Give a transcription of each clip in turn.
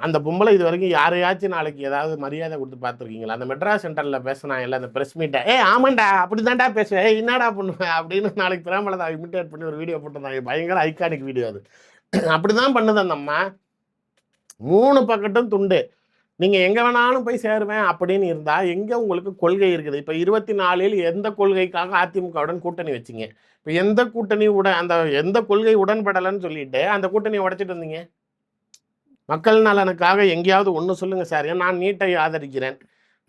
அந்த பொம்பளை இது வரைக்கும் யாரையாச்சும் நாளைக்கு ஏதாவது மரியாதை கொடுத்து பார்த்துருக்கீங்களா? அந்த மெட்ராஸ் சென்டரில் பேசினா இல்லை அந்த ப்ரெஸ் மீட்டை, ஆமாண்டா அப்படி தான்டா பேசுவேன், என்னடா பண்ணுவேன் அப்படின்னு நாளைக்கு பிரேமலதா இமிட்டேட் பண்ணி ஒரு வீடியோ போட்டிருந்தாங்க. பயங்கர ஐகானிக் வீடியோ அது. அப்படிதான் பண்ணுது அந்த அம்மா. 3 பக்கட்டும் துண்டு. நீங்கள் எங்கே வேணாலும் போய் சேருவேன் அப்படின்னு இருந்தால் எங்கே உங்களுக்கு கொள்கை இருக்குது? இப்போ 24இல் எந்த கொள்கைக்காக அதிமுகவுடன் கூட்டணி வச்சிங்க? இப்போ எந்த கூட்டணி அந்த எந்த கொள்கை உடன்படலைன்னு சொல்லிட்டு அந்த கூட்டணியை உடைச்சிட்டு இருந்தீங்க? மக்கள் நலனுக்காக எங்கேயாவது ஒன்று சொல்லுங்கள் சார். நான் நீட்டை ஆதரிக்கிறேன்,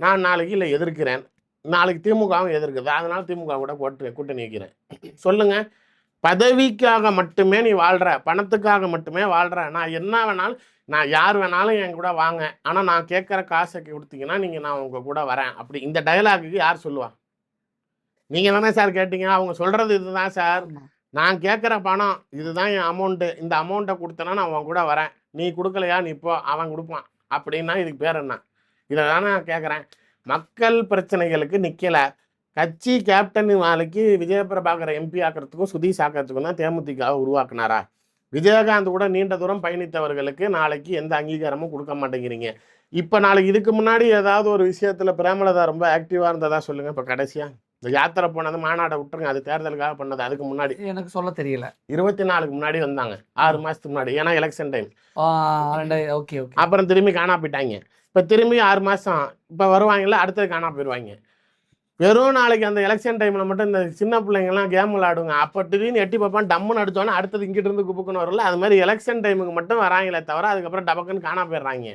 நான் நாளைக்கு இல்லை எதிர்க்கிறேன், நாளைக்கு திமுகவும் எதிர்க்குது, அதனால் திமுக கூட கூட்டணி வைக்கிறேன் சொல்லுங்கள். பதவிக்காக மட்டுமே நீ வாழ்கிற, பணத்துக்காக மட்டுமே வாழ்கிற. நான் என்ன வேணாலும், நான் யார் வேணாலும் என் கூட வாங்க, ஆனால் நான் கேட்குற காசை கொடுத்தீங்கன்னா நீங்கள் நான் உங்கள் கூட வரேன் அப்படி இந்த டயலாகுக்கு யார் சொல்லுவா? நீங்கள் தானே சார் கேட்டீங்க. அவங்க சொல்கிறது இதுதான் சார், நான் கேட்குற பணம் இதுதான் என் அமௌண்ட்டு, இந்த அமௌண்ட்டை கொடுத்தனா நான் அவன் கூட வரேன், நீ கொடுக்கலையா நீ இப்போ அவன் கொடுப்பான் அப்படின்னா இதுக்கு பேர் என்ன? இதை தானே நான் கேட்குறேன். மக்கள் பிரச்சனைகளுக்கு நிற்கலை. கட்சி கேப்டன் நாளைக்கு விஜயபிரபாகர் எம்பி ஆக்கிறதுக்கும் சுதீஷ் ஆக்கிறதுக்கும் தான் தேமுதிகவை உருவாக்குனாரா? விஜயகாந்த் கூட நீண்ட தூரம் பயணித்தவர்களுக்கு நாளைக்கு எந்த அங்கீகாரமும் கொடுக்க மாட்டேங்கிறீங்க. இப்போ நாளைக்கு இதுக்கு முன்னாடி ஏதாவது ஒரு விஷயத்தில் பிரேமலதா ரொம்ப ஆக்டிவாக இருந்ததா சொல்லுங்கள். இப்போ கடைசியாக இந்த யாத்திரை போனது, மாநாடை விட்டுருங்க, அது தேர்தலுக்காக பண்ணது. அதுக்கு முன்னாடி எனக்கு சொல்ல தெரியல. 24க்கு முன்னாடி வந்தாங்க, 6 மாதத்துக்கு முன்னாடி, ஏன்னா எலெக்ஷன் டைம். Okay okay. அப்புறம் திரும்பி காணா போயிட்டாங்க. இப்போ திரும்பி 6 மாதம் இப்போ வருவாங்கல்ல, அடுத்தது காணா போயிடுவாங்க. வெறும் நாளைக்கு அந்த எலெக்ஷன் டைமில் மட்டும் இந்த சின்ன பிள்ளைங்கள்லாம் கேம் விளாடுங்க. அப்போ திடீர்னு எட்டி பார்ப்பான், டம்முன்னு அடித்தோன்னே அடுத்தது இங்கிட்டு இருந்து குப்புக்குன்னு வரல. அது மாதிரி எலெக்ஷன் டைமுக்கு மட்டும் வராங்களே தவிர அதுக்கப்புறம் டபக்குன்னு காணா போயிடுறாங்க.